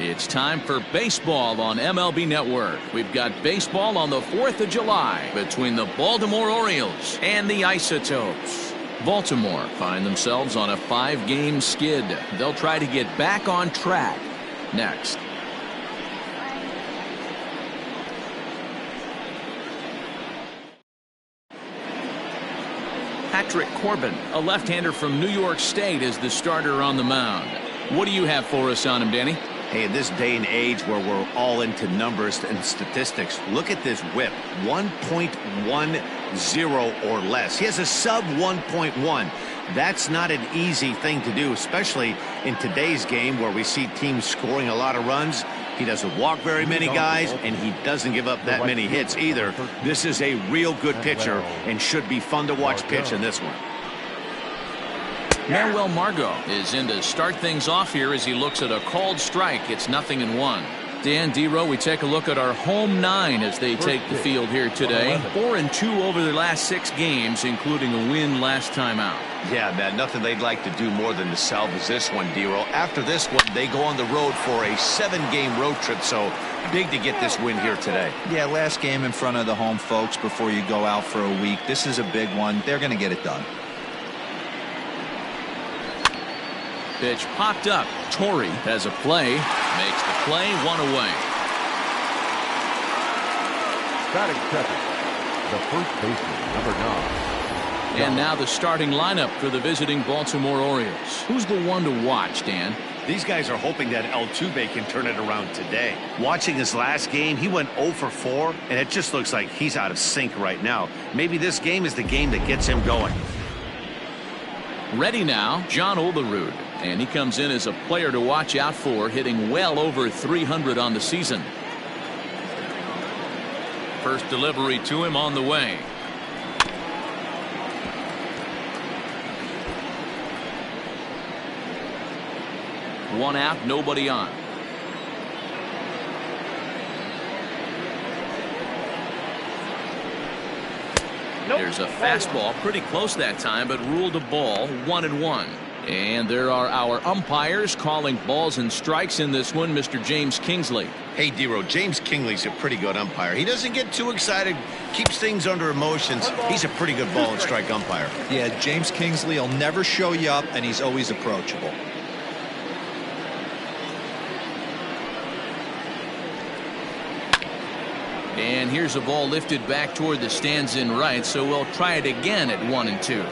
It's time for baseball on MLB Network. We've got baseball on the 4th of July between the Baltimore Orioles and the Isotopes. Baltimore find themselves on a 5-game skid. They'll try to get back on track next. Patrick Corbin, a left-hander from New York State, is the starter on the mound. What do you have for us on him, Danny? Hey, in this day and age where we're all into numbers and statistics, look at this whip, 1.10 or less. He has a sub 1.1. That's not an easy thing to do, especially in today's game where we see teams scoring a lot of runs. He doesn't walk very many guys, and he doesn't give up that many hits either. This is a real good pitcher and should be fun to watch pitch in this one. Manuel Margot is in to start things off here as he looks at a called strike. It's 0-1. Dan Dero, we take a look at our home 9 as they take the field here today. 4-2 over their last 6 games, including a win last time out. Yeah, man, nothing they'd like to do more than to salvage this one, Dero. After this one, they go on the road for a 7-game road trip, so big to get this win here today. Yeah, last game in front of the home folks before you go out for a week. This is a big one. They're going to get it done. Pitch popped up. Torrey has a play. Makes the play, 1 away. Batting second, the first baseman, number 9. And now the starting lineup for the visiting Baltimore Orioles. Who's the one to watch, Dan? These guys are hoping that Altuve can turn it around today. Watching his last game, he went 0 for 4, and it just looks like he's out of sync right now. Maybe this game is the game that gets him going. Ready now, John Olerud. And he comes in as a player to watch out for, hitting well over 300 on the season. First delivery to him on the way. One out, nobody on. There's a fastball pretty close that time, but ruled a ball, 1-1. And there are our umpires calling balls and strikes in this one, Mr. James Kingsley. Hey, Dero, James Kingsley's a pretty good umpire. He doesn't get too excited, keeps things under emotions. He's a pretty good ball and strike umpire. Yeah, James Kingsley will never show you up, and he's always approachable. And here's a ball lifted back toward the stands in right, so we'll try it again at 1-2.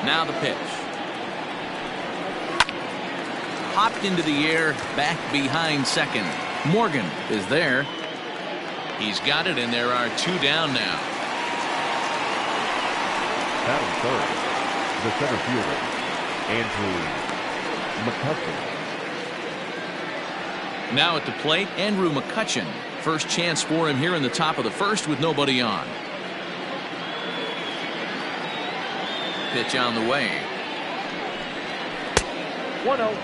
Now the pitch. Popped into the air, back behind second. Morgan is there. He's got it, and there are 2 down now. Batting third, the center fielder, Andrew McCutcheon. Now at the plate, Andrew McCutcheon. First chance for him here in the top of the first with nobody on. Pitch on the way. 1-0.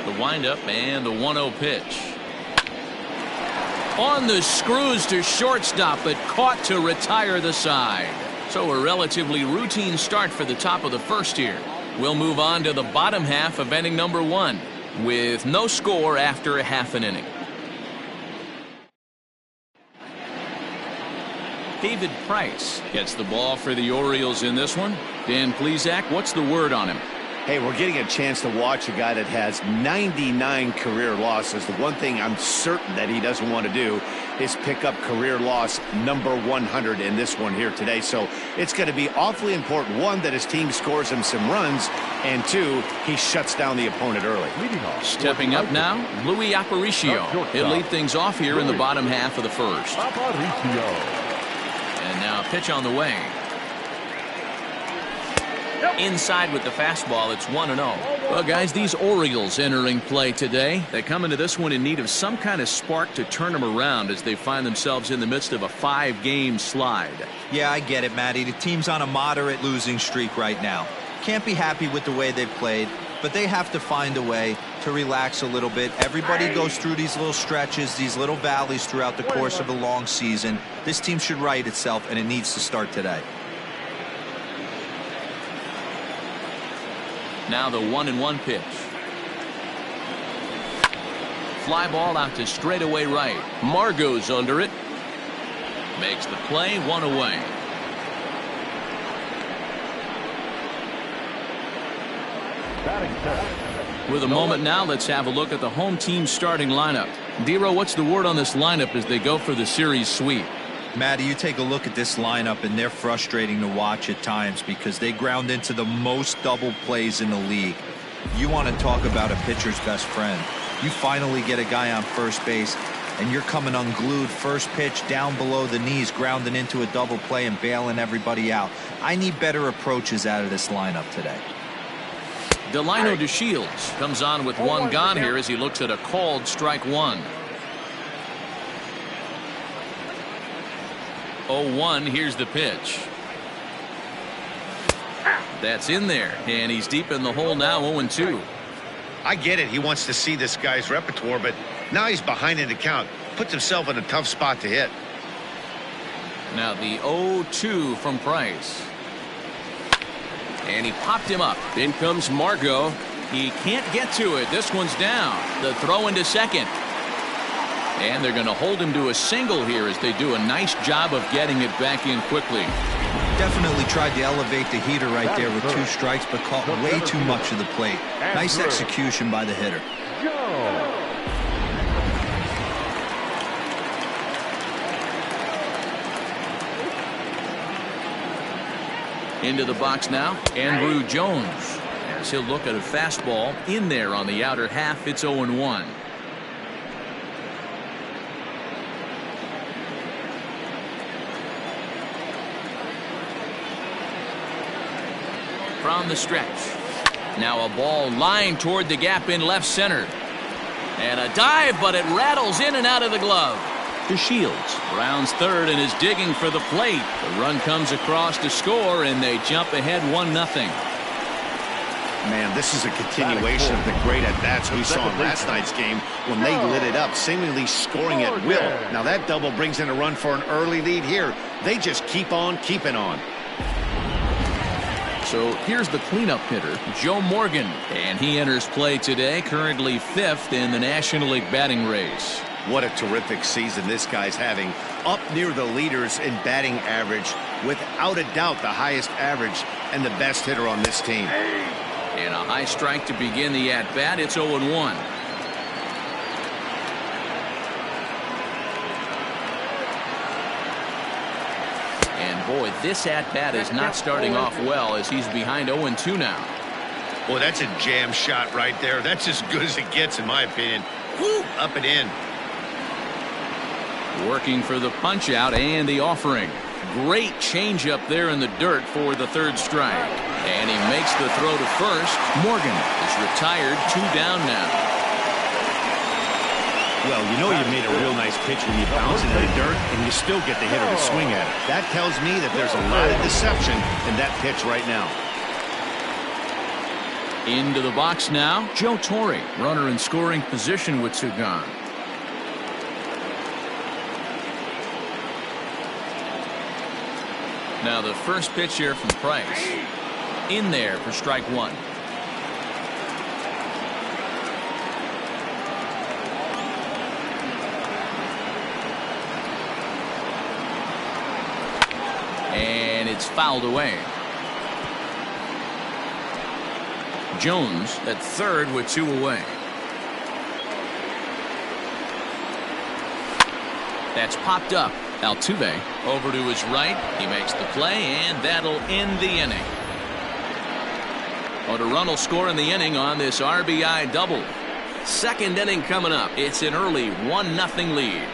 The windup and the 1-0 pitch. On the screws to shortstop, but caught to retire the side. So a relatively routine start for the top of the first here. We'll move on to the bottom half of inning number 1 with no score after a half an inning. David Price gets the ball for the Orioles in this one. Dan Plesac, what's the word on him? Hey, we're getting a chance to watch a guy that has 99 career losses. The one thing I'm certain that he doesn't want to do is pick up career loss number 100 in this one here today. So it's going to be awfully important, 1, that his team scores him some runs, and 2, he shuts down the opponent early. Stepping up now, Louis Aparicio. He'll lead things off here in the bottom half of the first. And now pitch on the way. Inside with the fastball, it's 1-0. Well, guys, these Orioles entering play today, they come into this one in need of some kind of spark to turn them around as they find themselves in the midst of a 5-game slide. Yeah, I get it, Matty. The team's on a moderate losing streak right now. Can't be happy with the way they've played, but they have to find a way to relax a little bit. Everybody goes through these little stretches, these little valleys throughout the course of a long season. This team should right itself, and it needs to start today. Now the 1-1 pitch. Fly ball out to straightaway right. Margot's under it. Makes the play, 1 away. With a moment now, let's have a look at the home team's starting lineup. Dero, what's the word on this lineup as they go for the series sweep? Matty, you take a look at this lineup, and they're frustrating to watch at times because they ground into the most double plays in the league. You want to talk about a pitcher's best friend. You finally get a guy on first base, and you're coming unglued, first pitch down below the knees, grounding into a double play and bailing everybody out. I need better approaches out of this lineup today. Delino DeShields comes on with 1 gone here as he looks at a called strike 1. 0-1, here's the pitch. That's in there, and he's deep in the hole now, 0-2. I get it. He wants to see this guy's repertoire, but now he's behind in the count. Puts himself in a tough spot to hit. Now the 0-2 from Price. And he popped him up. In comes Margot. He can't get to it. This one's down. The throw into second. And they're going to hold him to a single here as they do a nice job of getting it back in quickly. Definitely tried to elevate the heater right there with 2 strikes, but caught way too much of the plate. Nice execution by the hitter. Into the box now, Andrew Jones. As he'll look at a fastball in there on the outer half. It's 0-1. From the stretch. Now a ball lined toward the gap in left center. And a dive, but it rattles in and out of the glove. DeShields rounds third and is digging for the plate. The run comes across to score, and they jump ahead 1-0. Man, this is a continuation of the great at-bats we saw in last night's game when they lit it up, seemingly scoring at will. Now that double brings in a run for an early lead here. They just keep on keeping on. So here's the cleanup hitter, Joe Morgan, and he enters play today, currently 5th in the National League batting race. What a terrific season this guy's having. Up near the leaders in batting average, without a doubt the highest average and the best hitter on this team. And a high strike to begin the at-bat. It's 0-1. And boy, this at-bat is not starting off well as he's behind 0-2 now. Boy, that's a jam shot right there. That's as good as it gets in my opinion. Woo, up and in. Working for the punch out and the offering. Great changeup there in the dirt for the 3rd strike. And he makes the throw to first. Morgan is retired, 2 down now. Well, you know you made a real nice pitch when you bounce it in the dirt and you still get the hitter to swing at it. That tells me that there's a lot of deception in that pitch right now. Into the box now, Joe Torre, runner in scoring position with 2 gone. Now the first pitch here from Price. In there for strike 1. And it's fouled away. Jones at 3rd with 2 away. That's popped up. Altuve over to his right. He makes the play, and that'll end the inning. Well, the run will score in the inning on this RBI double. 2nd inning coming up. It's an early 1-0 lead.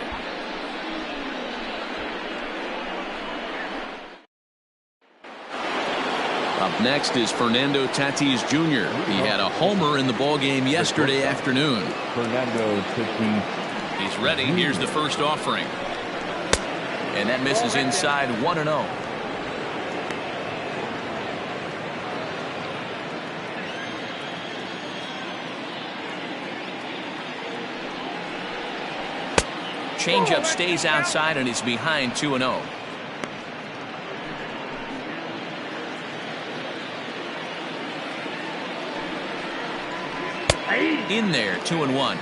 Up next is Fernando Tatis Jr. He had a homer in the ballgame yesterday afternoon. Fernando Tatis. He's ready. Here's the first offering. And that misses inside 1-0. Changeup stays outside and is behind 2-0. In there, 2-1.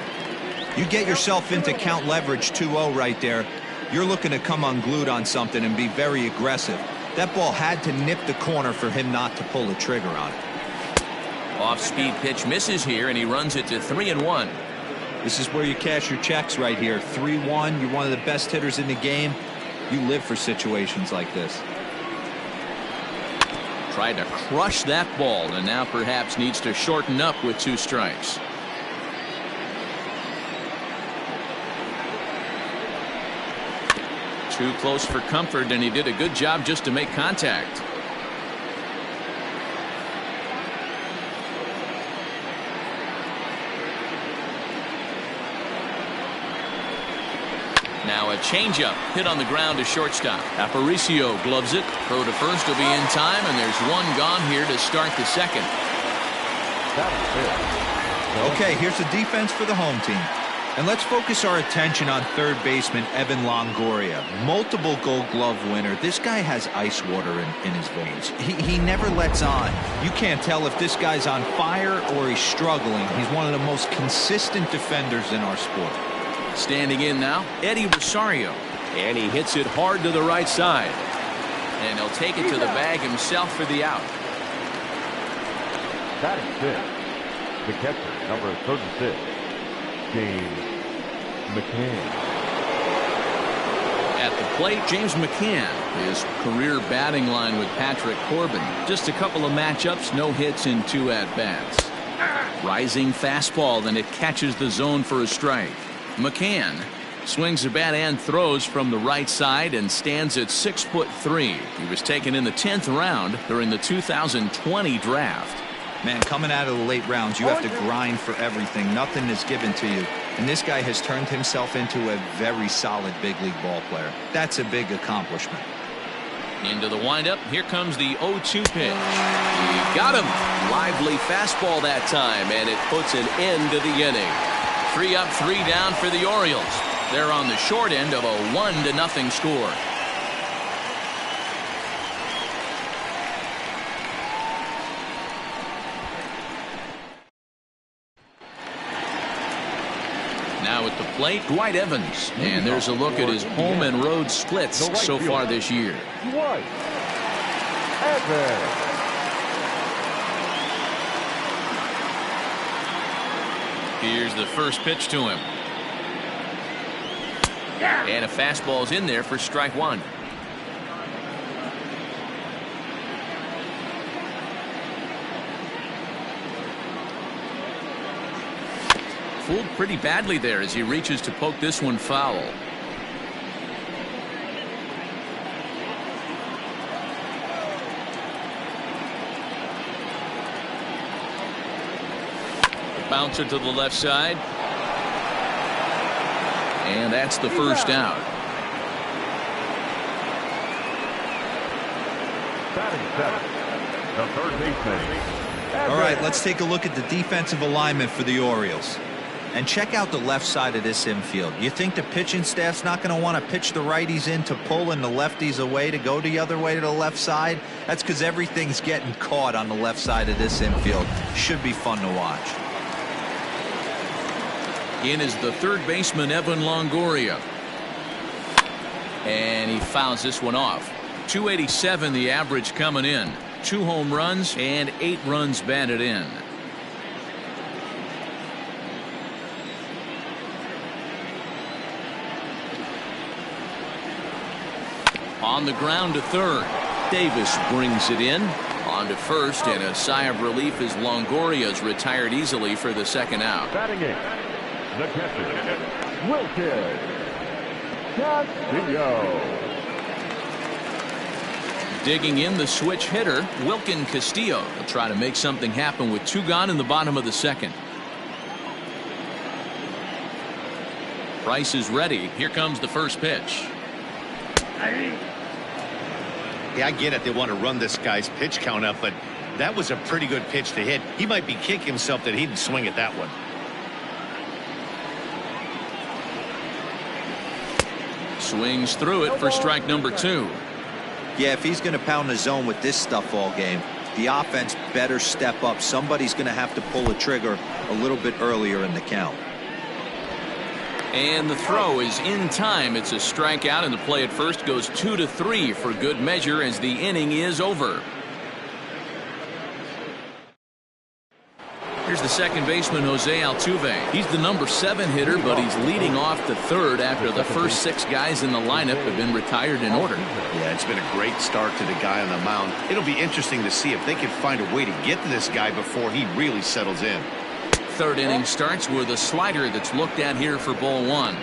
You get yourself into count leverage 2-0 right there. You're looking to come unglued on something and be very aggressive. That ball had to nip the corner for him not to pull the trigger on it. Off-speed pitch misses here, and he runs it to 3-1. This is where you cash your checks right here. 3-1. You're one of the best hitters in the game. You live for situations like this. Tried to crush that ball, and now perhaps needs to shorten up with 2 strikes. Too close for comfort, and he did a good job just to make contact. Now a changeup hit on the ground to shortstop. Aparicio gloves it. Throw to first will be in time, and there's 1 gone here to start the second. Okay, here's the defense for the home team. And let's focus our attention on third baseman Evan Longoria. Multiple Gold Glove winner. This guy has ice water in his veins. He never lets on. You can't tell if this guy's on fire or he's struggling. He's one of the most consistent defenders in our sport. Standing in now, Eddie Rosario. And he hits it hard to the right side. And he'll take it to the bag himself for the out. Batting fifth, the catcher, number 36, James McCann. At the plate, James McCann. His career batting line with Patrick Corbin. Just a couple of matchups, no hits in 2 at-bats. Rising fastball, then it catches the zone for a strike. McCann swings the bat and throws from the right side and stands at 6'3". He was taken in the 10th round during the 2020 draft. Man, coming out of the late rounds, you have to grind for everything. Nothing is given to you. And this guy has turned himself into a very solid big league ball player. That's a big accomplishment. Into the windup. Here comes the 0-2 pitch. He got him. Lively fastball that time, and it puts an end to the inning. 3 up, 3 down for the Orioles. They're on the short end of a 1-0 score. Now at the plate, Dwight Evans. And there's a look at his home and road splits so far this year. Dwight Evans. Here's the first pitch to him. And a fastball's in there for strike 1. Fooled pretty badly there as he reaches to poke this one foul. Bouncer to the left side. And that's the first out. Batting seventh, the third baseman. All right, let's take a look at the defensive alignment for the Orioles. And check out the left side of this infield. You think the pitching staff's not going to want to pitch the righties in to pull and the lefties away to go the other way to the left side? That's because everything's getting caught on the left side of this infield. Should be fun to watch. In is the third baseman, Evan Longoria. And he fouls this one off. 287 the average coming in. 2 home runs and 8 runs batted in. On the ground to third. Davis brings it in. On to first, and a sigh of relief as Longoria's retired easily for the second out. Batting eighth, the catcher, Wilkin Castillo. Digging in the switch hitter, Wilkin Castillo will try to make something happen with 2 gone in the bottom of the second. Price is ready. Here comes the first pitch. Yeah, I get it. They want to run this guy's pitch count up, but that was a pretty good pitch to hit. He might be kicking himself that he didn't swing at that one. Swings through it for strike number 2. Yeah, if he's going to pound the zone with this stuff all game, The offense better step up. Somebody's going to have to pull a trigger a little bit earlier in the count. And the throw is in time. It's a strikeout, and the play at first goes 2-3 for good measure as the inning is over. Here's the second baseman, Jose Altuve. He's the number 7 hitter, but he's leading off the third after the first 6 guys in the lineup have been retired in order. Yeah, it's been a great start to the guy on the mound. It'll be interesting to see if they can find a way to get to this guy before he really settles in. Third inning starts with a slider that's looked at here for ball 1.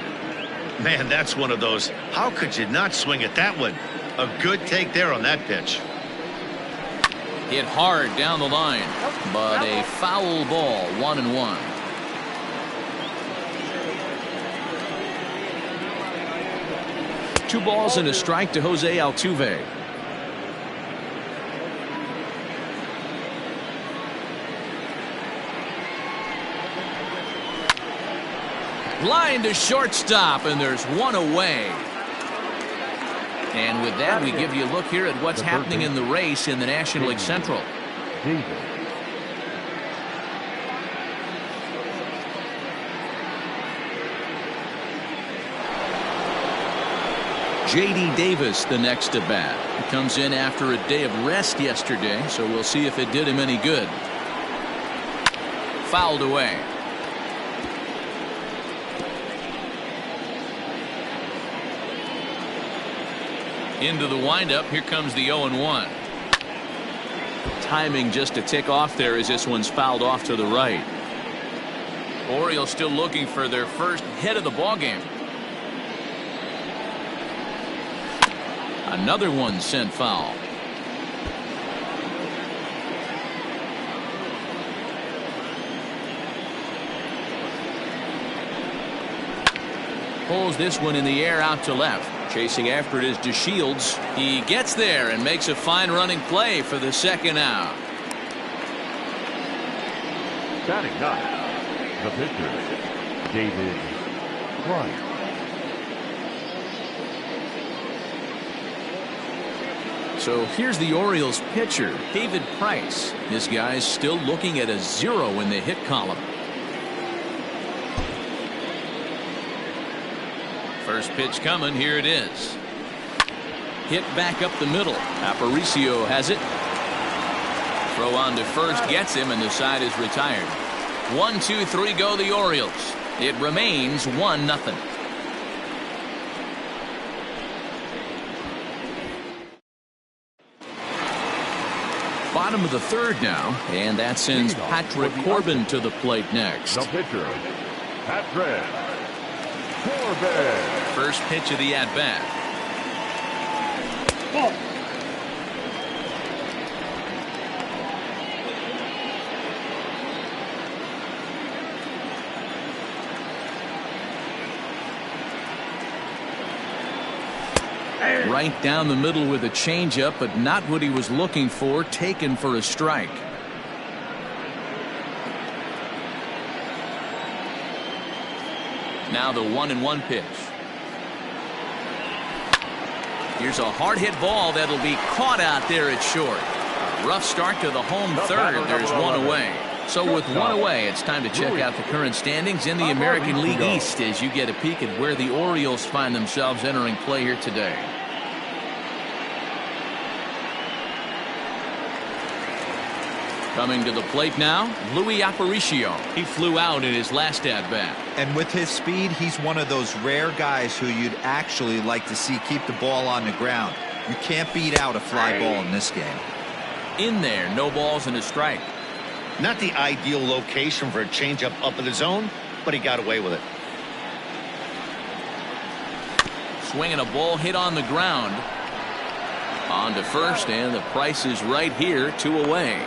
Man, that's one of those. How could you not swing at that one? A good take there on that pitch. Hit hard down the line, but a foul ball, 1-1. Two balls and a strike to Jose Altuve. Line to shortstop, and there's one away. And with that, we give you a look here at what's happening in the race in the National League Central. J.D. Davis, the next to bat. He comes in after a day of rest yesterday, so we'll see if it did him any good. Fouled away. Into the windup. Here comes the 0-1. Timing just a tick off there as this one's fouled off to the right. Orioles still looking for their first hit of the ballgame. Another one sent foul. Pulls this one in the air out to left. Chasing after it is DeShields. He gets there and makes a fine running play for the second out. Batting ninth, the pitcher, David Price. So here's the Orioles pitcher, David Price. This guy's still looking at a 0 in the hit column. First pitch coming. Here it is. Hit back up the middle. Aparicio has it. Throw on to first gets him, and the side is retired. 1, 2, 3 go the Orioles. It remains 1-0. Bottom of the third now, and that sends Patrick Corbin to the plate next. The pitcher, Patrick Corbin. First pitch of the at-bat. Right down the middle with a changeup, but not what he was looking for. Taken for a strike. Now the 1-1 pitch. Here's a hard hit ball that'll be caught out there at short. A rough start to the home third. There's one away. So with one away, it's time to check out the current standings in the American League East as you get a peek at where the Orioles find themselves entering play here today. Coming to the plate now, Luis Aparicio. He flew out in his last at-bat. And with his speed, he's one of those rare guys who you'd actually like to see keep the ball on the ground. You can't beat out a fly ball in this game. In there, no balls and a strike. Not the ideal location for a changeup up in the zone, but he got away with it. Swinging a ball hit on the ground. On to first, and the Price is right here, 2 away.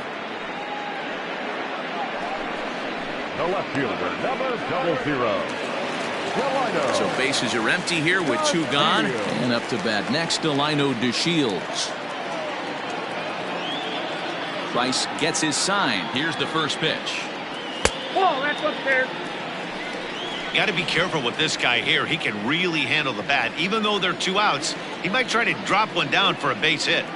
The left fielder, number 00. So bases are empty here with 2 gone. And up to bat next, Delino DeShields. Price gets his sign. Here's the first pitch. Whoa, that's upstairs. Got to be careful with this guy here. He can really handle the bat. Even though they're 2 outs, he might try to drop one down for a base hit.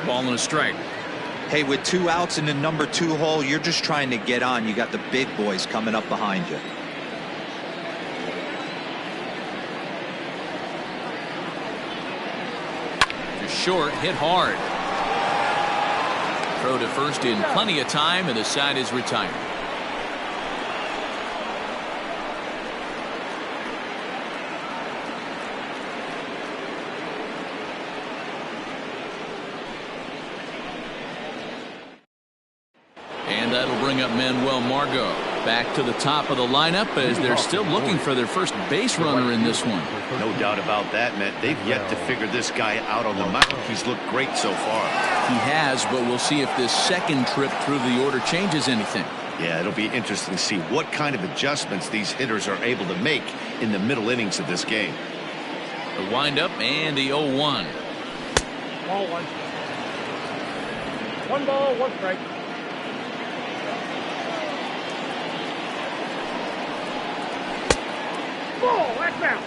Ball and a strike. Hey, with 2 outs in the number 2 hole, you're just trying to get on. You got the big boys coming up behind you. Short, hit hard. Throw to first in plenty of time, and the side is retired. And that'll bring up Manuel Margot back to the top of the lineup as they're still looking for their first base runner in this one. No doubt about that, Matt. They've yet to figure this guy out on the mound. He's looked great so far. He has, but we'll see if this second trip through the order changes anything. Yeah, it'll be interesting to see what kind of adjustments these hitters are able to make in the middle innings of this game. The windup and the 0-1. Ball one. 1 ball, 1 strike. Ball, that's out.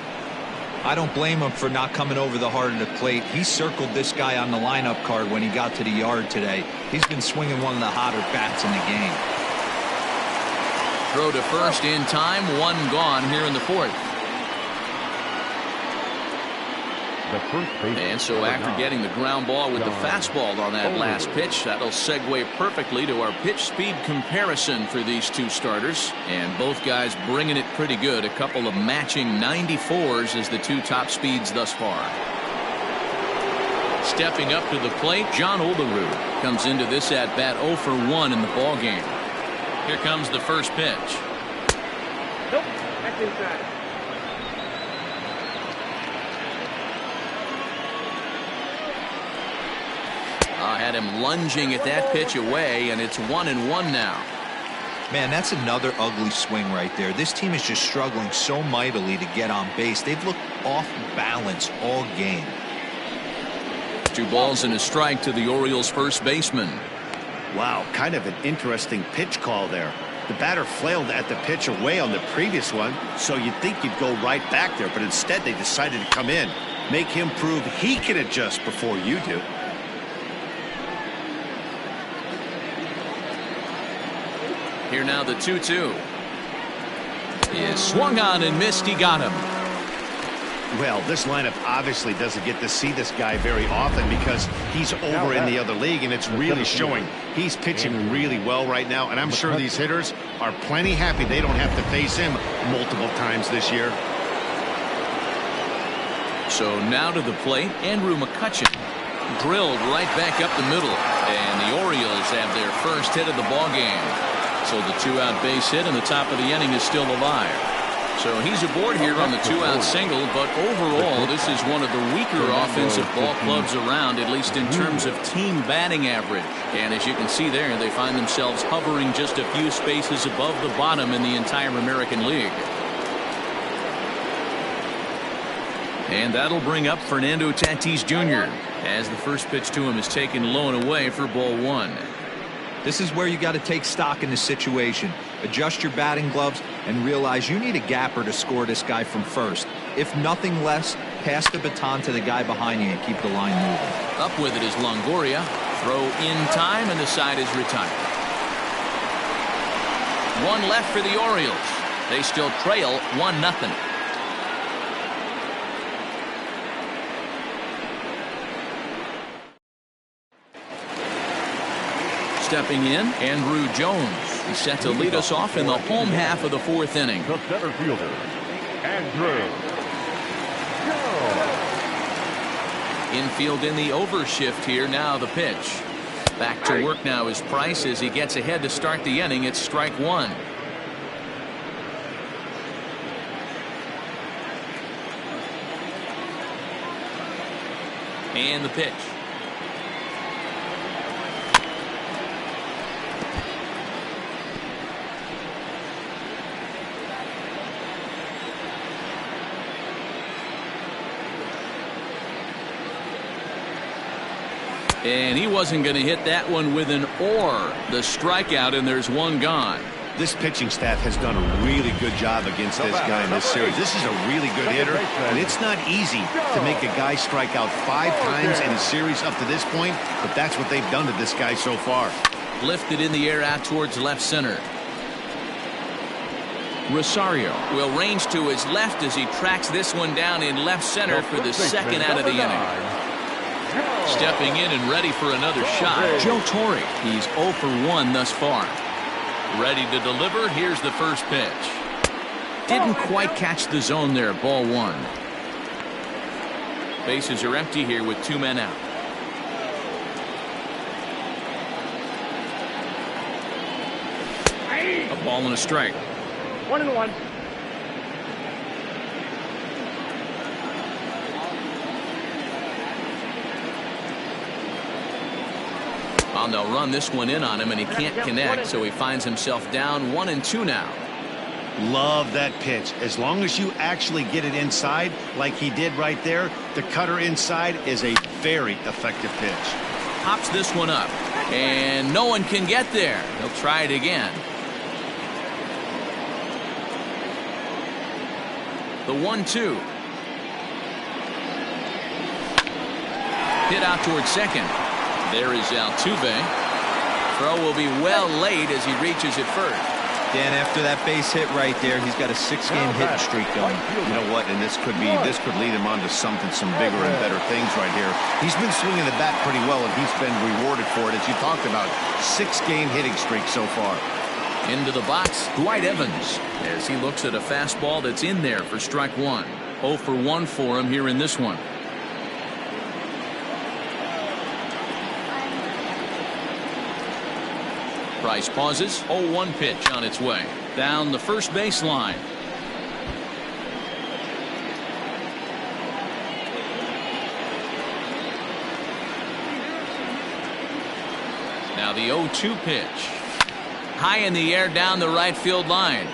I don't blame him for not coming over the heart of the plate. He circled this guy on the lineup card when he got to the yard today. He's been swinging one of the hotter bats in the game. Throw to first in time, 1 gone here in the 4th. And so after getting the ground ball with the fastball on that last pitch, that'll segue perfectly to our pitch speed comparison for these two starters. And both guys bringing it pretty good. A couple of matching 94s as the 2 top speeds thus far. Stepping up to the plate, John Olerud comes into this at bat 0 for 1 in the ball game. Here comes the first pitch. Nope, that's inside. Had him lunging at that pitch away, and it's 1-1 now. Man, that's another ugly swing right there. This team is just struggling so mightily to get on base. They've looked off balance all game. 2 balls and a strike to the Orioles first baseman. Wow, kind of an interesting pitch call there. The batter flailed at the pitch away on the previous one, so you'd think you'd go right back there, but instead they decided to come in, make him prove he can adjust before you do. Here now the 2-2. Is swung on and missed. He got him. Well, this lineup obviously doesn't get to see this guy very often because he's over in the other league, and it's really showing. He's pitching really well right now, and I'm sure these hitters are plenty happy they don't have to face him multiple times this year. So now to the plate, Andrew McCutchen drilled right back up the middle, and the Orioles have their first hit of the ball game. So the 2-out base hit in the top of the inning is still alive. So he's aboard here on the 2-out single, but overall this is one of the weaker offensive ball clubs around, at least in terms of team batting average. And as you can see there, they find themselves hovering just a few spaces above the bottom in the entire American League. And that'll bring up Fernando Tatis Jr. as the first pitch to him is taken low and away for ball 1. This is where you got to take stock in the situation. Adjust your batting gloves and realize you need a gapper to score this guy from first. If nothing less, pass the baton to the guy behind you and keep the line moving. Up with it is Longoria. Throw in time, and the side is retired. 1 left for the Orioles. They still trail 1-0. Stepping in, Andrew Jones. He's set to lead us off in the home half of the 4th inning. The center fielder, Andrew Jones. Infield in the overshift here. Now the pitch. Back to work now is Price as he gets ahead to start the inning. It's strike 1. And the pitch. And he wasn't going to hit that one with an or. The strikeout, and there's 1 gone. This pitching staff has done a really good job against this guy in this series. This is a really good hitter, and it's not easy to make a guy strike out 5 times in a series up to this point, but that's what they've done to this guy so far. Lifted in the air out towards left center. Rosario will range to his left as he tracks this one down in left center for the second out of the inning. Stepping in and ready for another shot, Joe Torre. He's 0 for 1 thus far. Ready to deliver. Here's the first pitch. Didn't quite catch the zone there. Ball 1. Bases are empty here with 2 men out. A ball and a strike. 1-1. Well, they'll run this one in on him, and he can't connect, so he finds himself down 1-2 now. Love that pitch. As long as you actually get it inside like he did right there, the cutter inside is a very effective pitch. Pops this one up, and no one can get there. He'll try it again. The 1-2. Hit out towards second. There is Altuve. Throw will be well late as he reaches it first. Dan, after that base hit right there, he's got a 6-game hitting streak going. You know what? And this could lead him on to some bigger and better things right here. He's been swinging the bat pretty well, and he's been rewarded for it, as you talked about. 6-game hitting streak so far. Into the box, Dwight Evans, as he looks at a fastball that's in there for strike 1. 0 for 1 for him here in this one. Price pauses. 0-1 pitch on its way. Down the first baseline. Now the 0-2 pitch. High in the air down the right field line.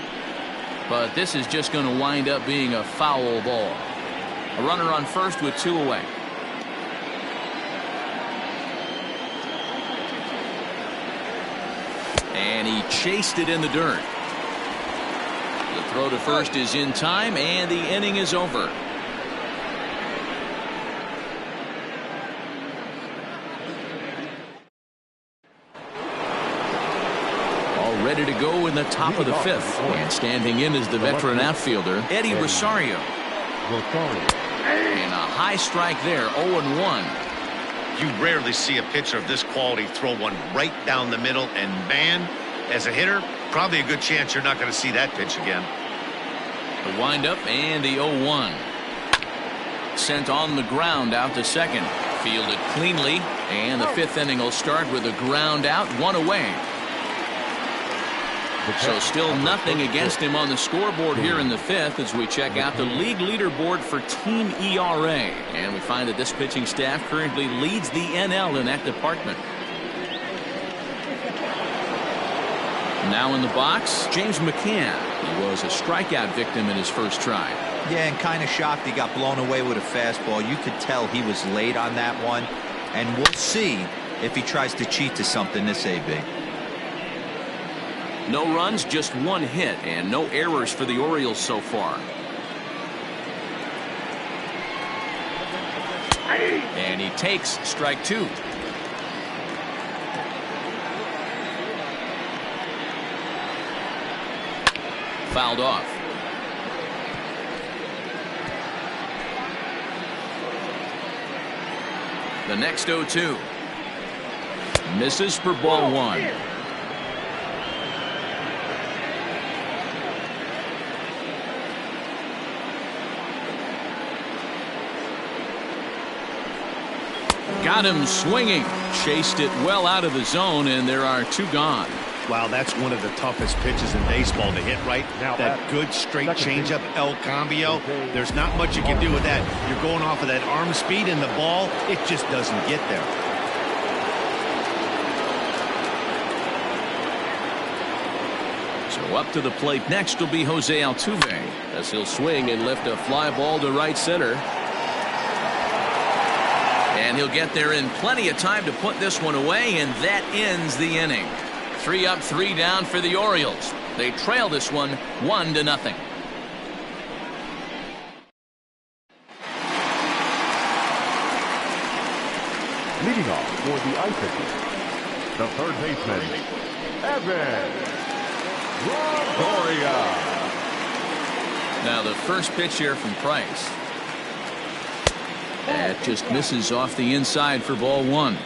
But this is just going to wind up being a foul ball. A runner on first with 2 away. And he chased it in the dirt. The throw to first is in time, and the inning is over. All ready to go in the top of the 5th. And standing in is the veteran outfielder, Eddie Rosario. And a high strike there, 0-1. You rarely see a pitcher of this quality throw one right down the middle, and man, as a hitter, probably a good chance you're not going to see that pitch again. The windup and the 0-1. Sent on the ground out to second. Fielded cleanly, and the 5th inning will start with a ground out, 1 away. So still nothing against him on the scoreboard here in the 5th as we check out the league leaderboard for team ERA. And we find that this pitching staff currently leads the NL in that department. Now in the box, James McCann. He was a strikeout victim in his first try. Yeah, and kind of shocked he got blown away with a fastball. You could tell he was late on that one. And we'll see if he tries to cheat to something this AB. No runs, just 1 hit, and no errors for the Orioles so far. And he takes strike 2. Fouled off. The next 0-2. Misses for ball 1. Got him swinging. Chased it well out of the zone, and there are 2 gone. Wow, that's one of the toughest pitches in baseball to hit, right? That good straight changeup, El Cambio. There's not much you can do with that. You're going off of that arm speed, and the ball, it just doesn't get there. So up to the plate next will be Jose Altuve as he'll swing and lift a fly ball to right center. And he'll get there in plenty of time to put this one away, and that ends the inning. 3 up, 3 down for the Orioles. They trail this one 1-0. Leading off for the Isotopes, the third baseman, Evan Longoria. Now the first pitch here from Price. That just misses off the inside for ball 1.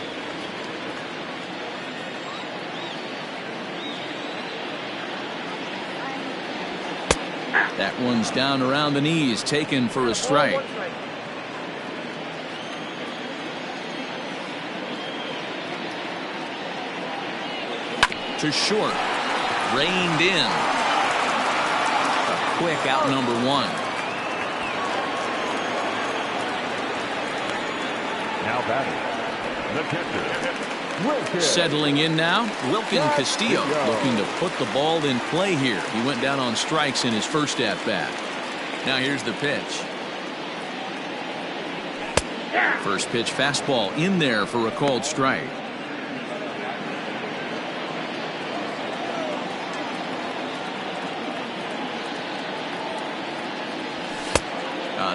That one's down around the knees, taken for a strike. To short, reined in. A quick out, number 1. Now batting, the catcher, Wilkin. Settling in now, Wilkin Castillo, looking to put the ball in play here. He went down on strikes in his first at-bat. Now here's the pitch. First pitch fastball in there for a called strike.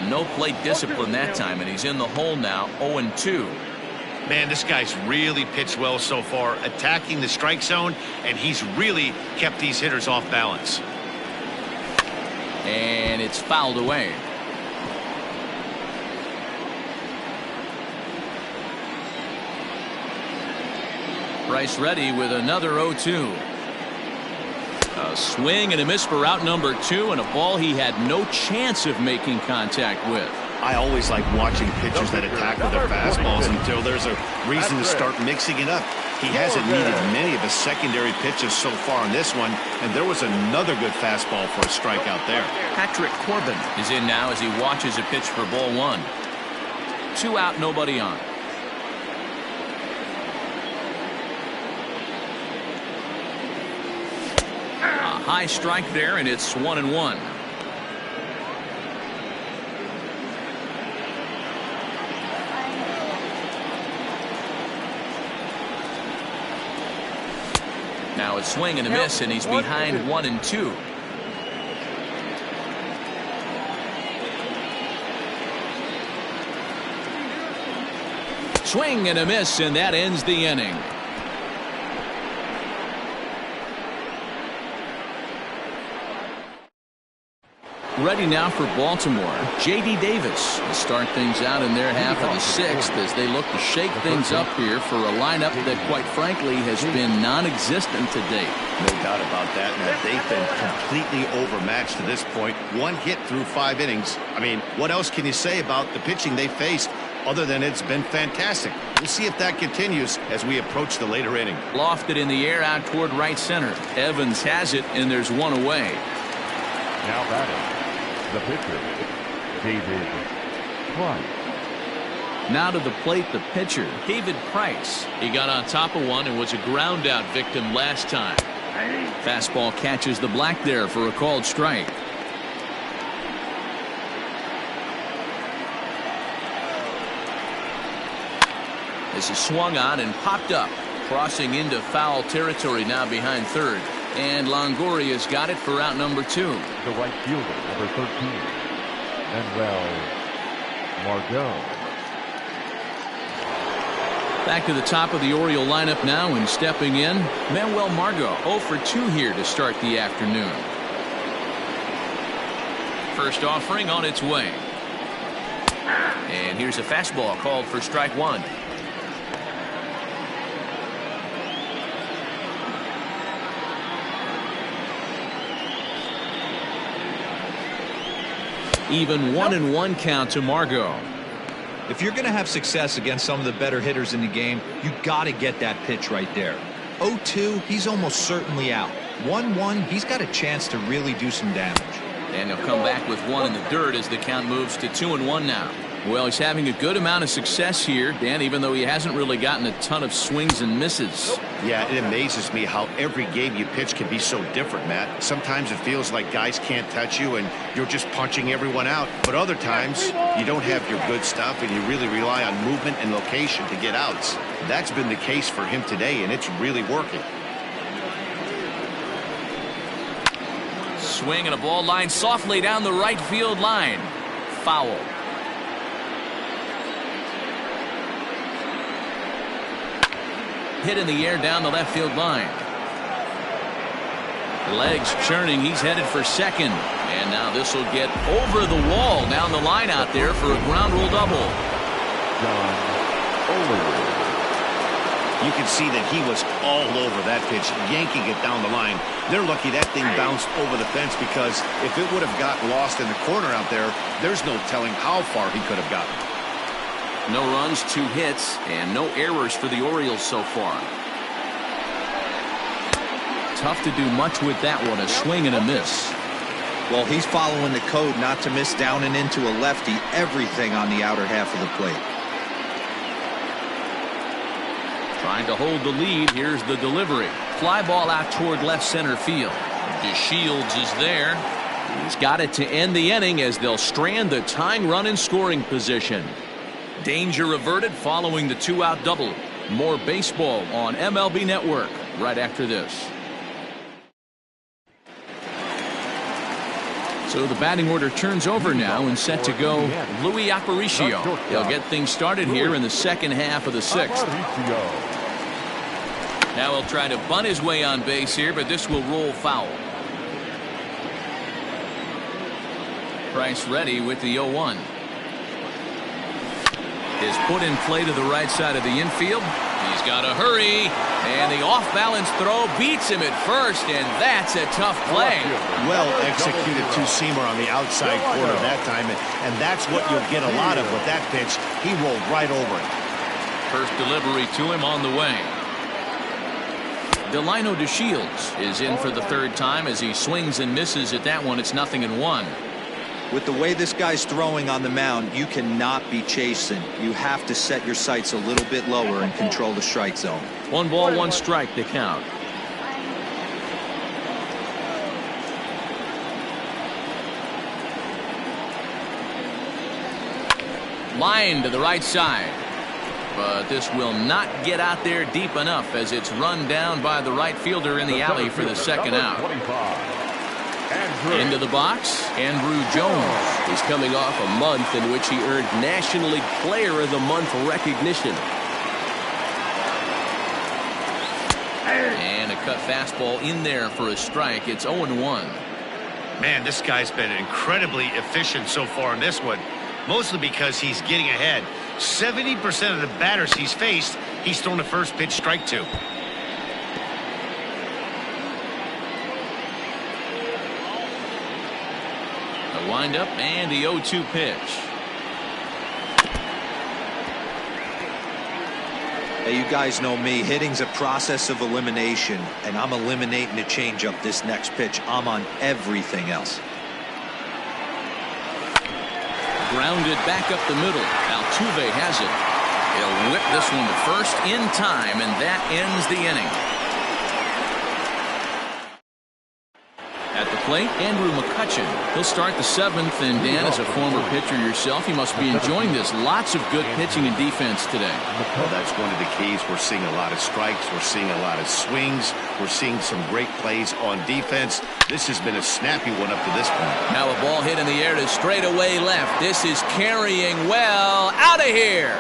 No plate discipline that time, and he's in the hole now, 0-2. Man, this guy's really pitched well so far, attacking the strike zone, and he's really kept these hitters off balance. And it's fouled away. Price ready with another 0-2. A swing and a miss for out number 2, and a ball he had no chance of making contact with. I always like watching pitchers that attack with their fastballs until there's a reason to start mixing it up. He hasn't needed many of his secondary pitches so far in this one, and there was another good fastball for a strikeout there. Patrick Corbin is in now as he watches a pitch for ball 1. 2 out, nobody on. High strike there, and it's 1-1. Now a swing and a miss, and he's behind 1-2. Swing and a miss, and that ends the inning. Ready now for Baltimore. J.D. Davis will start things out in their half of the 6th as they look to shake things up here for a lineup that, quite frankly, has been non-existent to date. No doubt about that. Now, they've been completely overmatched to this point. 1 hit through 5 innings. I mean, what else can you say about the pitching they faced other than it's been fantastic? We'll see if that continues as we approach the later inning. Lofted in the air out toward right center. Evans has it, and there's 1 away. Now batting, the pitcher, David Price. Now to the plate, the pitcher, David Price. He got on top of one and was a ground out victim last time. Fastball catches the black there for a called strike. This is swung on and popped up, crossing into foul territory now behind third. And Longoria's got it for out number 2. The right fielder, number 13, Manuel Margot. Back to the top of the Oriole lineup now, and stepping in, Manuel Margot, 0 for 2 here to start the afternoon. First offering on its way. And here's a fastball called for strike 1. Even 1-1 count to Margot. If you're going to have success against some of the better hitters in the game, you got to get that pitch right there. 0-2, he's almost certainly out. 1-1, he's got a chance to really do some damage. And he'll come back with 1 in the dirt as the count moves to 2-1 now. Well, he's having a good amount of success here, Dan, even though he hasn't really gotten a ton of swings and misses. Yeah, it amazes me how every game you pitch can be so different, Matt. Sometimes it feels like guys can't touch you and you're just punching everyone out. But other times, you don't have your good stuff and you really rely on movement and location to get outs. That's been the case for him today, and it's really working. swing and a ball line softly down the right field line. Foul. Hit in the air down the left field line. Legs churning. He's headed for second. And now this will get over the wall down the line out there for a ground rule double. You can see that he was all over that pitch, yanking it down the line. They're lucky that thing bounced over the fence, because if it would have got lost in the corner out there, there's no telling how far he could have gotten. No runs, 2 hits, and no errors for the Orioles so far. Tough to do much with that one. A swing and a miss. Well, he's following the code not to miss down and into a lefty. Everything on the outer half of the plate. Trying to hold the lead. Here's the delivery. Fly ball out toward left center field. DeShields is there. He's got it to end the inning as they'll strand the tying run in scoring position. Danger averted following the 2-out double. More baseball on MLB Network right after this. So the batting order turns over now, and set to go Luis Aparicio. He'll get things started here in the second half of the 6th. Now he'll try to bunt his way on base here, but this will roll foul. Price ready with the 0-1. Is put in play to the right side of the infield. He's got to hurry, and the off-balance throw beats him at first, and that's a tough play. Well executed two-seamer on the outside corner that time, and that's what you'll get a lot of with that pitch. He rolled right over it. First delivery to him on the way. Delino DeShields is in for the 3rd time as he swings and misses at that one. It's 0-1. With the way this guy's throwing on the mound, you cannot be chasing. You have to set your sights a little bit lower and control the strike zone. 1 ball, 1 strike to count. Line to the right side. But this will not get out there deep enough as it's run down by the right fielder in the alley for the 2nd out. Into the box, Andrew Jones. He's coming off a month in which he earned National League Player of the Month recognition. And a cut fastball in there for a strike. It's 0-1. Man, this guy's been incredibly efficient so far in this one, mostly because he's getting ahead. 70% of the batters he's faced, he's thrown the first pitch strike to. A windup and the 0-2 pitch. Hey, you guys know me. Hitting's a process of elimination, and I'm eliminating the changeup this next pitch. I'm on everything else. Grounded back up the middle. Altuve has it. He'll whip this one to first in time, and that ends the inning. At the plate, Andrew McCutchen. He'll start the 7th, and Dan, as a former pitcher yourself, you must be enjoying this. Lots of good pitching and defense today. Well, that's one of the keys. We're seeing a lot of strikes. We're seeing a lot of swings. We're seeing some great plays on defense. This has been a snappy one up to this point. Now a ball hit in the air to straightaway left. This is carrying well. Out of here.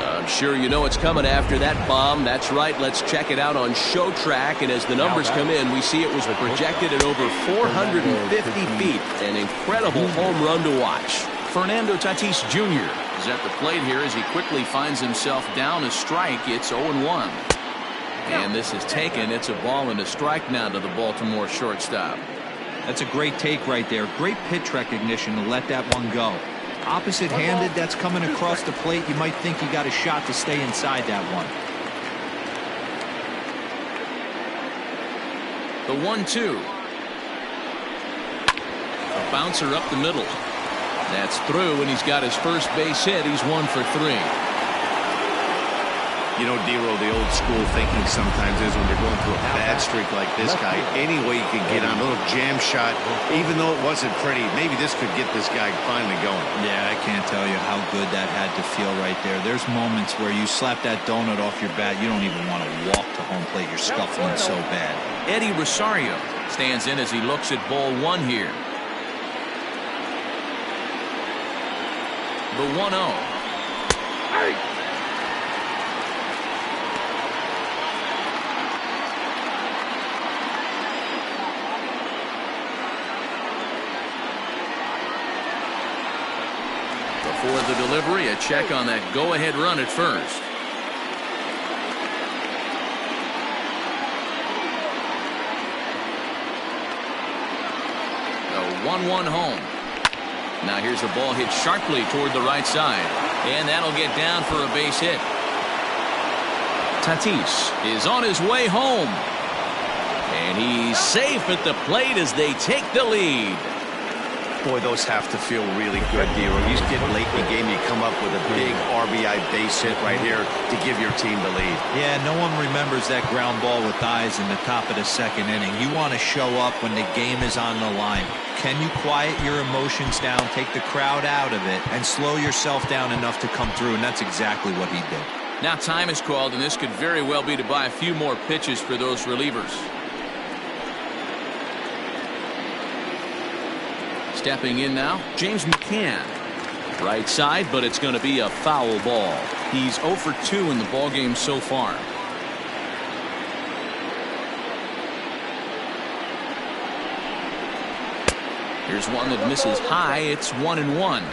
I'm sure you know what's coming after that bomb. That's right. Let's check it out on Show Track. And as the numbers come in, we see it was projected at over 450 feet. An incredible home run to watch. Fernando Tatis Jr. is at the plate here as he quickly finds himself down a strike. It's 0-1. And this is taken. It's a ball and a strike now to the Baltimore shortstop. That's a great take right there. Great pitch recognition to let that one go. Opposite-handed, that's coming across the plate. You might think you got a shot to stay inside that one. The 1-2. A bouncer up the middle. That's through, and he's got his first base hit. He's 1 for 3. You know, Dero, the old school thinking sometimes is when you're going through a bad streak like this guy, any way you could get on a little jam shot, even though it wasn't pretty, maybe this could get this guy finally going. Yeah, I can't tell you how good that had to feel right there. There's moments where you slap that donut off your bat, you don't even want to walk to home plate. You're scuffling so bad. Eddie Rosario stands in as he looks at ball one here. The 1-0. Before the delivery, a check on that go-ahead run at first. The 1-1 home. Now here's a ball hit sharply toward the right side, and that'll get down for a base hit. Tatis is on his way home, and he's safe at the plate as they take the lead. Boy, those have to feel really good, Dero. You get late in the game, you come up with a big RBI base hit right here to give your team the lead. Yeah, no one remembers that ground ball with eyes in the top of the second inning. You want to show up when the game is on the line. Can you quiet your emotions down, take the crowd out of it, and slow yourself down enough to come through? And that's exactly what he did. Now time is called, and this could very well be to buy a few more pitches for those relievers. Stepping in now, James McCann. Right side, but it's going to be a foul ball. He's 0 for 2 in the ballgame so far. Here's one that misses high. It's 1-1.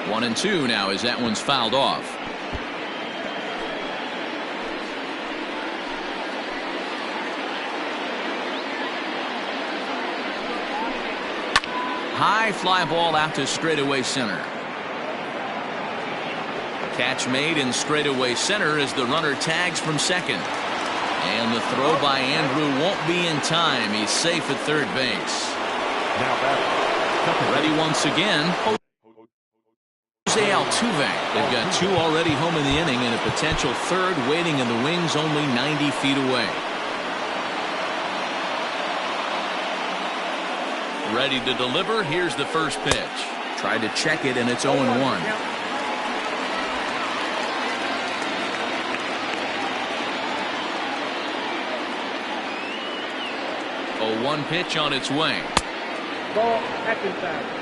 One and two now as that one's fouled off. High fly ball out to straightaway center. Catch made in straightaway center as the runner tags from second. And the throw by Andrew won't be in time. He's safe at third base. Ready once again. Jose Altuve. They've got two already home in the inning and a potential third waiting in the wings only 90 feet away. Ready to deliver. Here's the first pitch. Tried to check it, and it's 0-1. A 1 pitch on its way. Ball back inside.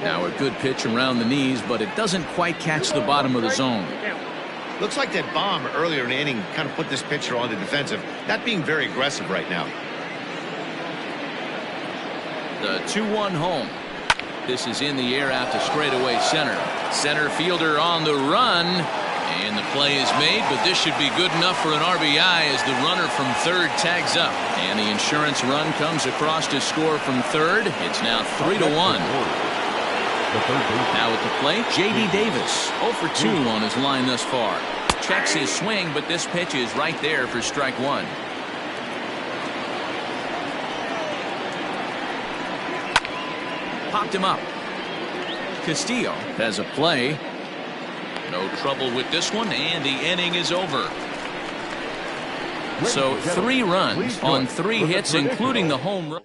Now a good pitch around the knees, but it doesn't quite catch the bottom of the zone. Looks like that bomb earlier in the inning kind of put this pitcher on the defensive. Not being very aggressive right now. The 2-1 home. This is in the air out to straightaway center. Center fielder on the run. And the play is made, but this should be good enough for an RBI as the runner from third tags up. And the insurance run comes across to score from third. It's now 3-1. Now at the plate, J.D. Davis, 0 for 2 on his line thus far. Checks his swing, but this pitch is right there for strike one. Popped him up. Castillo has a play. No trouble with this one, and the inning is over. So 3 runs on 3 hits, including the home run.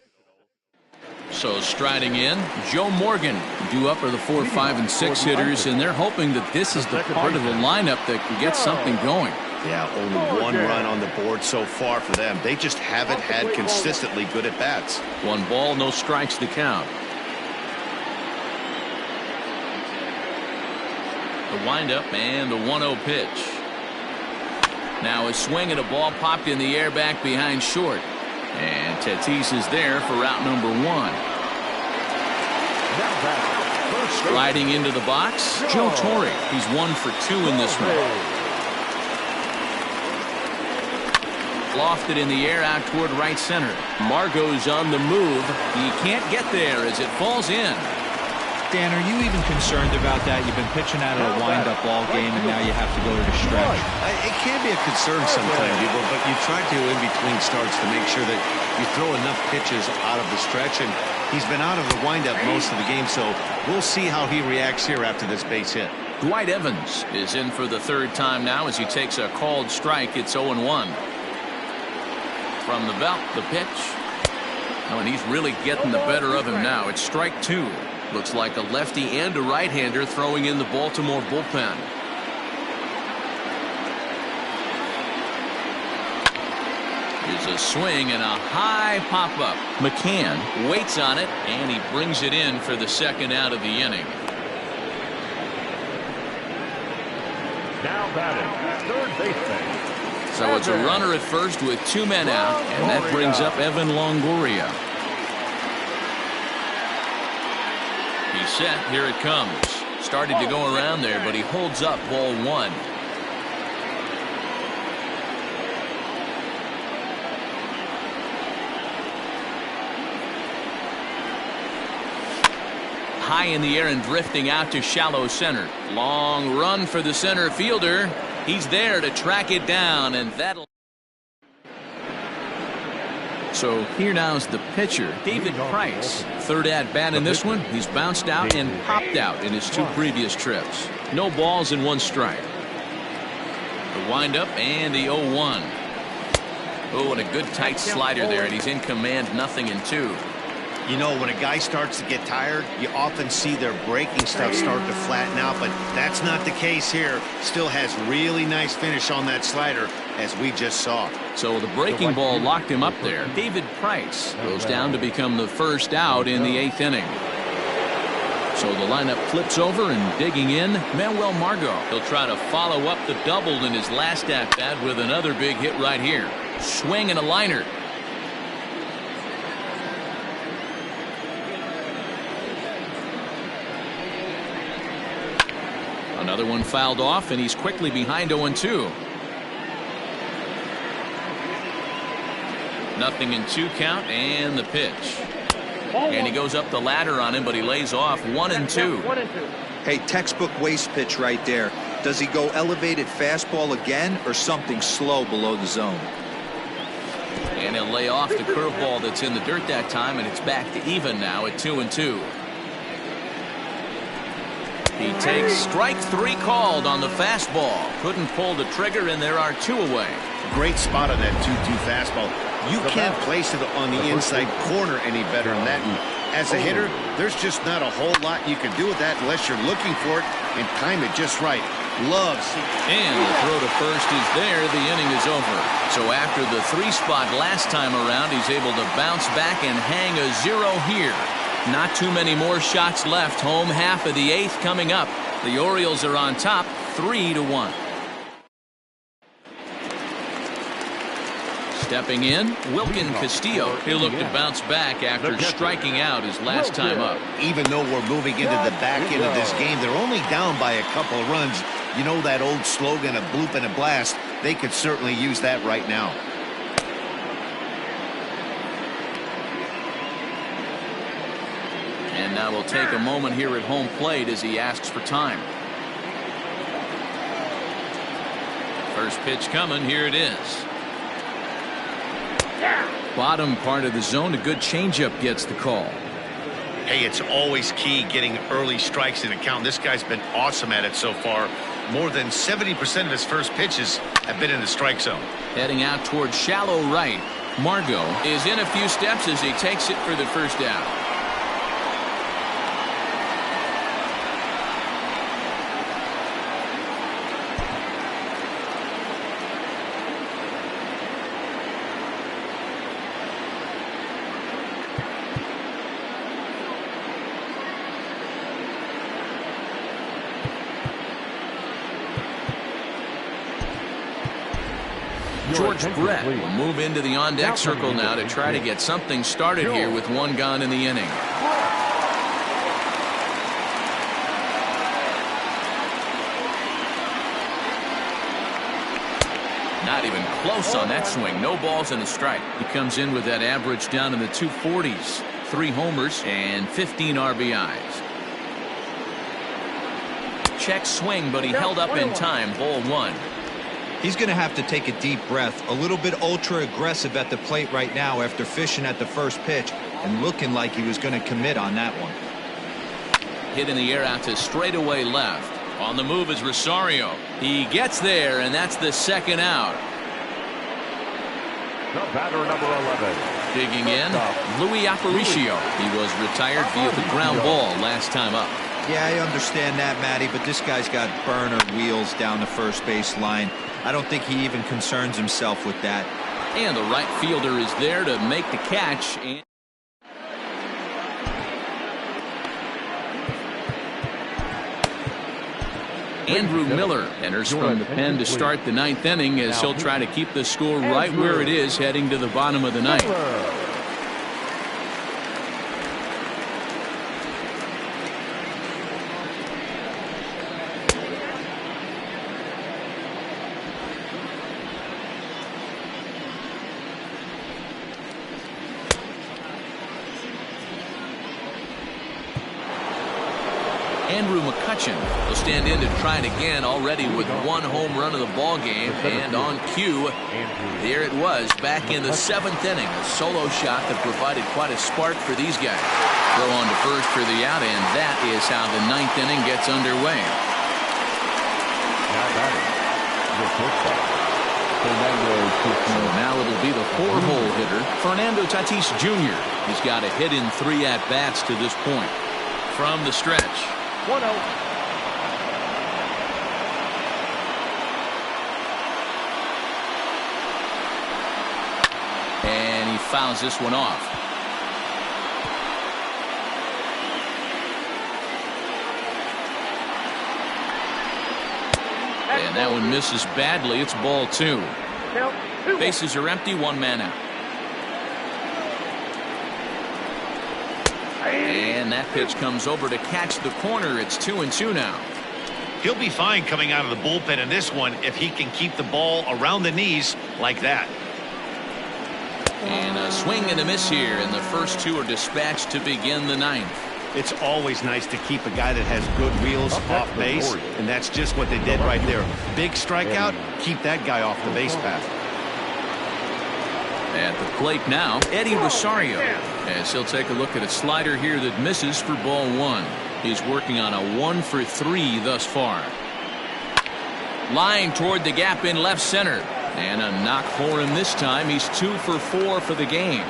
So striding in, Joe Morgan. Due up are the 4, 5, and 6 hitters, and they're hoping that this is the part of the lineup that can get something going. Yeah, only 1 run on the board so far for them. They just haven't had consistently good at bats. 1 ball, no strikes to count. The windup and the 1-0 pitch. Now a swing and a ball popped in the air back behind short. And Tatis is there for route number 1. Sliding into the box, Joe Torre. He's 1 for 2 in this one. Lofted in the air out toward right center. Margot's on the move. He can't get there as it falls in. Dan, are you even concerned about that? You've been pitching out of a wind-up ball game, and now you have to go to the stretch. It can be a concern sometimes, but you try to in between starts to make sure that you throw enough pitches out of the stretch, and he's been out of the windup most of the game, so we'll see how he reacts here after this base hit. Dwight Evans is in for the third time now as he takes a called strike. It's 0-1. From the belt, the pitch. Oh, and he's really getting the better of him now. It's strike 2. Looks like a lefty and a right-hander throwing in the Baltimore bullpen. Here's a swing and a high pop-up. McCann waits on it, and he brings it in for the second out of the inning. Now batting, third baseman. So it's a runner at first with 2 men out, and that brings up Evan Longoria. He's set. Here it comes. Started to go around there, but he holds up ball 1. High in the air and drifting out to shallow center. Long run for the center fielder. He's there to track it down, and that'll. So here now is the pitcher, David Price. Third at bat in this one. He's bounced out and popped out in his 2 previous trips. No balls and 1 strike. The windup and the 0-1. Oh, and a good tight slider there, and he's in command, 0-2. You know, when a guy starts to get tired, you often see their breaking stuff start to flatten out, but that's not the case here. Still has really nice finish on that slider, as we just saw. So the breaking ball locked him up there. David Price goes down to become the first out in the 8th inning. So the lineup flips over, and digging in, Manuel Margot. He'll try to follow up the double in his last at-bat with another big hit right here. Swing and a liner. Another one fouled off, and he's quickly behind 0-2. 0-2 count, and the pitch. And he goes up the ladder on him, but he lays off 1-2. Hey, textbook waste pitch right there. Does he go elevated fastball again, or something slow below the zone? And he'll lay off the curveball that's in the dirt that time, and it's back to even now at 2-2. He takes strike 3 called on the fastball. Couldn't pull the trigger, and there are 2 away. Great spot on that 2-2 fastball. You can't place it on the inside corner any better than that. And as a hitter, there's just not a whole lot you can do with that unless you're looking for it and time it just right. Loves. And the throw to first is there. The inning is over. So after the 3 spot last time around, he's able to bounce back and hang a 0 here. Not too many more shots left. Home half of the 8th coming up. The Orioles are on top 3-1. Stepping in, Wilkin Castillo. He'll look to bounce back after striking out his last time up. Even though we're moving into the back end of this game, they're only down by a couple of runs. You know that old slogan, a bloop and a blast. They could certainly use that right now. And now we'll take a moment here at home plate as he asks for time. First pitch coming. Here it is. Bottom part of the zone. A good changeup gets the call. Hey, it's always key getting early strikes in a count. This guy's been awesome at it so far. More than 70% of his first pitches have been in the strike zone. Heading out towards shallow right. Margot is in a few steps as he takes it for the first out. George Brett will move into the on-deck circle now to try to get something started here with 1 gone in the inning. Not even close on that swing. No balls and a strike. He comes in with that average down in the 240s. 3 homers and 15 RBIs. check swing, but he held up in time. Ball one. He's going to have to take a deep breath. A little bit ultra aggressive at the plate right now after fishing at the first pitch and looking like he was going to commit on that one. Hit in the air out to straightaway left. On the move is Rosario. He gets there, and that's the second out. The batter, number 11. Digging in, Louis Aparicio. He was retired via the ground ball last time up. Yeah, I understand that, Matty, but this guy's got burner wheels down the first base line. I don't think he even concerns himself with that. And the right fielder is there to make the catch. Andrew Miller enters from the pen to start the ninth inning as he'll try to keep the score right where it is heading to the bottom of the ninth. Andrew McCutcheon will stand in to try it again, already with one home run of the ball game, and on cue, there it was back in the seventh inning. A solo shot that provided quite a spark for these guys. Throw on to first for the out, and that is how the ninth inning gets underway. So now it'll be the four-hole hitter, Fernando Tatis Jr. He's got a hit in 3 at-bats to this point. From the stretch. 1-0. And he fouls this one off. And that one misses badly. It's ball 2. Bases are empty, 1 man out. And that pitch comes over to catch the corner. It's 2-2 now. He'll be fine coming out of the bullpen in this one if he can keep the ball around the knees like that. And a swing and a miss here, and the first 2 are dispatched to begin the ninth. It's always nice to keep a guy that has good wheels off base, and that's just what they did right there. Big strikeout, keep that guy off the base path. At the plate now, Eddie Rosario, as he'll take a look at a slider here that misses for ball 1. He's working on a 1 for 3 thus far. Line toward the gap in left center, and a knock for him this time. He's 2 for 4 for the game.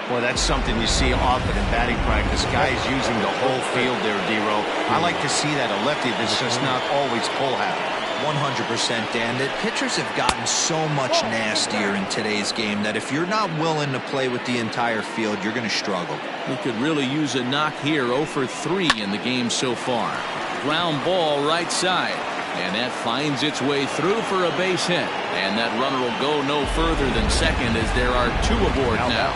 Well, that's something you see often in batting practice. Guys using the whole field there, D-Row. I like to see that. A lefty that's just not always pull happy. 100%, Dan. That pitchers have gotten so much nastier in today's game that if you're not willing to play with the entire field, you're going to struggle. He could really use a knock here. 0 for 3 in the game so far. Ground ball right side. And that finds its way through for a base hit. And that runner will go no further than second as there are 2 aboard now.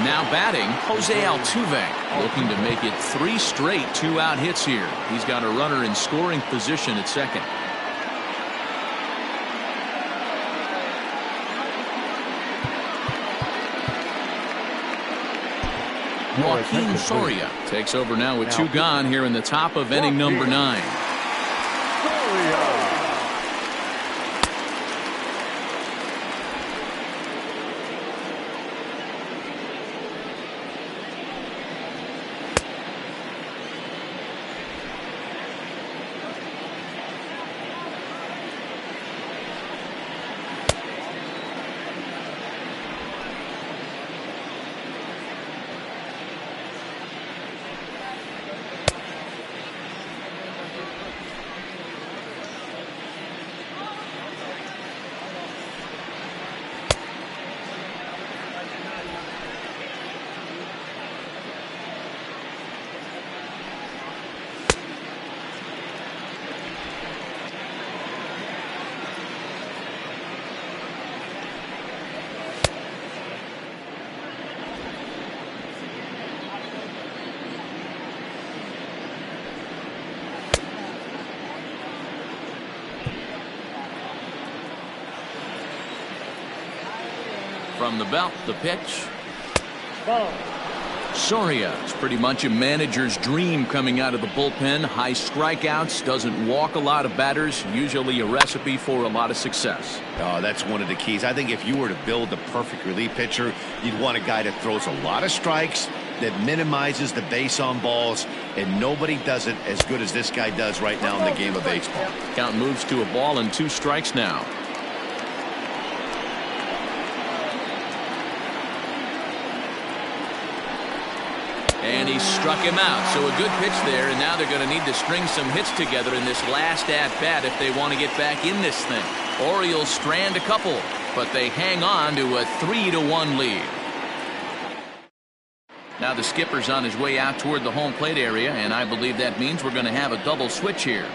Now batting, Jose Altuve, looking to make it 3 straight 2-out hits here. He's got a runner in scoring position at second. Joaquin Soria takes over now with 2 gone here in the top of inning number 9. From the belt, the pitch. Ball. Soria. It's pretty much a manager's dream coming out of the bullpen. High strikeouts, doesn't walk a lot of batters, usually a recipe for a lot of success. Oh, that's one of the keys. I think if you were to build a perfect relief pitcher, you'd want a guy that throws a lot of strikes, that minimizes the base on balls, and nobody does it as good as this guy does right now in the game of baseball. Count moves to a ball and 2 strikes now. And he struck him out. So a good pitch there, and now they're going to need to string some hits together in this last at-bat if they want to get back in this thing. Orioles strand a couple, but they hang on to a 3-1 lead. Now the skipper's on his way out toward the home plate area, and I believe that means we're going to have a double switch here.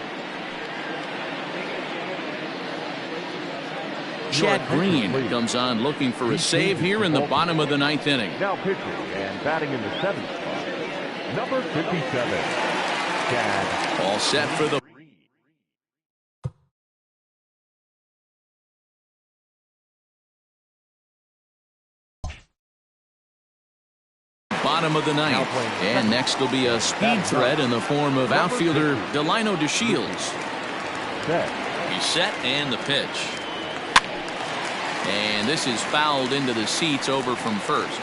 Chad Green comes on looking for a save here in the bottom of the 9th inning. Now pitching and batting in the 7th spot, number 57, Chad. All set for the bottom of the 9th. And next will be a speed threat in the form of outfielder Delino DeShields. He's set and the pitch. And this is fouled into the seats over from first.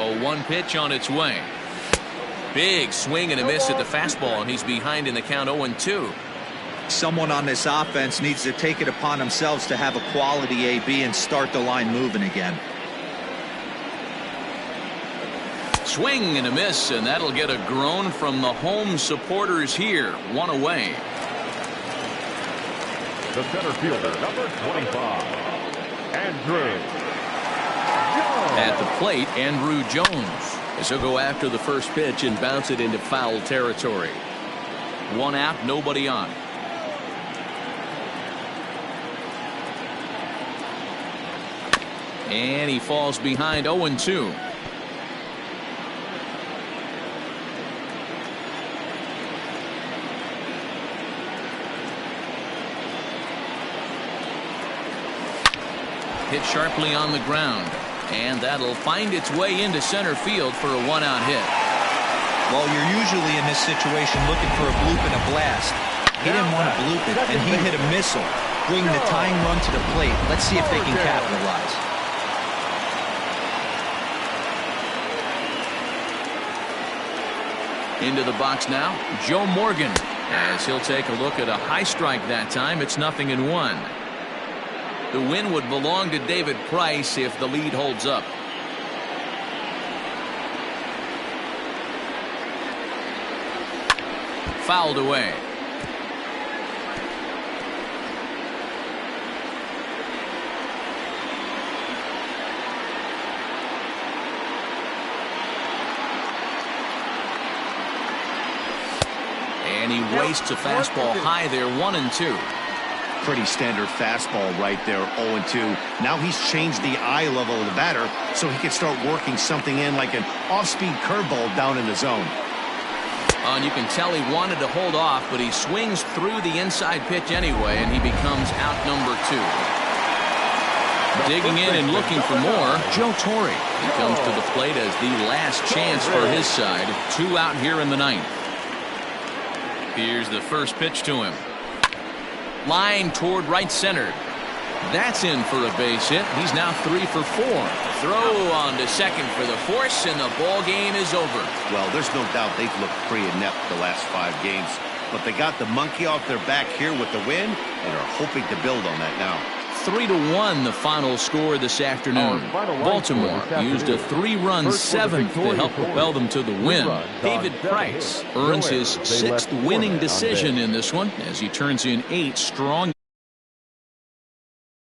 A 1 pitch on its way. Big swing and a miss at the fastball, and he's behind in the count 0-2. Someone on this offense needs to take it upon themselves to have a quality AB and start the line moving again. Swing and a miss, and that'll get a groan from the home supporters here. 1 away. The center fielder, number 25, Andrew Jones. At the plate, Andrew Jones. As he'll go after the first pitch and bounce it into foul territory. 1 out, nobody on. And he falls behind 0-2. Hit sharply on the ground, and that'll find its way into center field for a 1-out hit. Well, you're usually in this situation looking for a bloop and a blast. He didn't want to bloop it, and he hit a missile, bringing the tying run to the plate. Let's see if they can capitalize. Into the box now, Joe Morgan, as he'll take a look at a high strike that time. It's 0-1. The win would belong to David Price if the lead holds up. Fouled away. And he wastes a fastball high there, 1-2. Pretty standard fastball right there, 0-2. Now he's changed the eye level of the batter so he can start working something in like an off-speed curveball down in the zone. And you can tell he wanted to hold off, but he swings through the inside pitch anyway, and he becomes out number 2. Digging in and looking for more, Joe Torre. He comes to the plate as the last chance for his side. 2 out here in the 9th. Here's the first pitch to him. Line toward right center. That's in for a base hit. He's now 3 for 4. Throw on to second for the force, and the ball game is over. Well, there's no doubt they've looked pretty inept the last 5 games, but they got the monkey off their back here with the win and are hoping to build on that now. 3-1 the final score this afternoon. Baltimore used a 3-run 7th to help propel them to the win. David Price earns his 6th winning decision in this one as he turns in 8 strong.